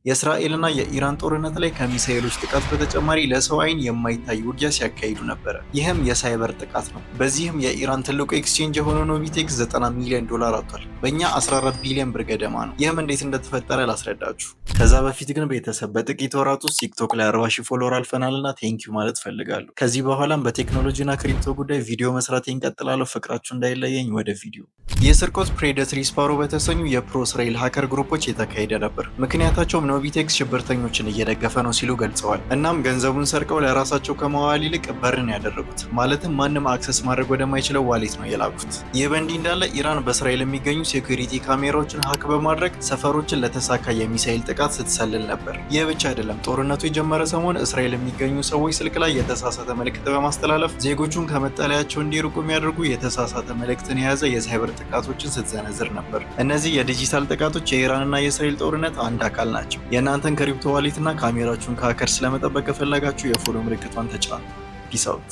የእስራኤልና የኢራን ጦርነት ላይ ከሚሳኤሎች ጥቃት በተጨማሪ ለሰው አይን የማይታይ ውጊያ ሲያካሂዱ ነበረ። ይህም የሳይበር ጥቃት ነው። በዚህም የኢራን ትልቁ ኤክስቼንጅ የሆነው ኖቪቴክስ $90 ሚሊዮን አጥቷል። በእኛ 14 ቢሊዮን ብር ገደማ ነው። ይህም እንዴት እንደተፈጠረ ላስረዳችሁ። ከዛ በፊት ግን ቤተሰብ በጥቂት ወራት ውስጥ ቲክቶክ ላይ 40 ሺህ ፎሎወር አልፈናልና ቴንኪዩ ማለት ፈልጋለሁ። ከዚህ በኋላም በቴክኖሎጂና ክሪፕቶ ጉዳይ ቪዲዮ መስራት እንቀጥላለሁ። ፍቅራችሁ እንዳይለየኝ። ወደ ቪዲዮ። ይህ ስርቆት ፕሬደትሪ ስፓሮ በተሰኙ የፕሮ እስራኤል ሃከር ግሩፖች የተካሄደ ነበር። ምክንያታቸውም ኖቪቴክስ ሽብርተኞችን እየደገፈ ነው ሲሉ ገልጸዋል። እናም ገንዘቡን ሰርቀው ለራሳቸው ከመዋል ይልቅ በርን ያደረጉት፣ ማለትም ማንም አክሰስ ማድረግ ወደማይችለው ዋሌት ነው የላኩት። ይህ በእንዲህ እንዳለ ኢራን በእስራኤል የሚገኙ ሴኩሪቲ ካሜራዎችን ሀክ በማድረግ ሰፈሮችን ለተሳካ የሚሳኤል ጥቃት ስትሰልል ነበር። ይህ ብቻ አይደለም። ጦርነቱ የጀመረ ሰሞን እስራኤል የሚገኙ ሰዎች ስልክ ላይ የተሳሳተ መልእክት በማስተላለፍ ዜጎቹን ከመጠለያቸው እንዲርቁ የሚያደርጉ የተሳሳተ መልእክትን የያዘ የሳይበር ጥቃቶችን ስትዘነዝር ነበር። እነዚህ የዲጂታል ጥቃቶች የኢራንና የእስራኤል ጦርነት አንድ አካል ናቸው። የእናንተን ክሪፕቶ ዋሌትና ካሜራችሁን ከሀከር ስለመጠበቅ ከፈለጋችሁ የፎሎ ምልክቷን ተጫኑ። ፒስ አውት።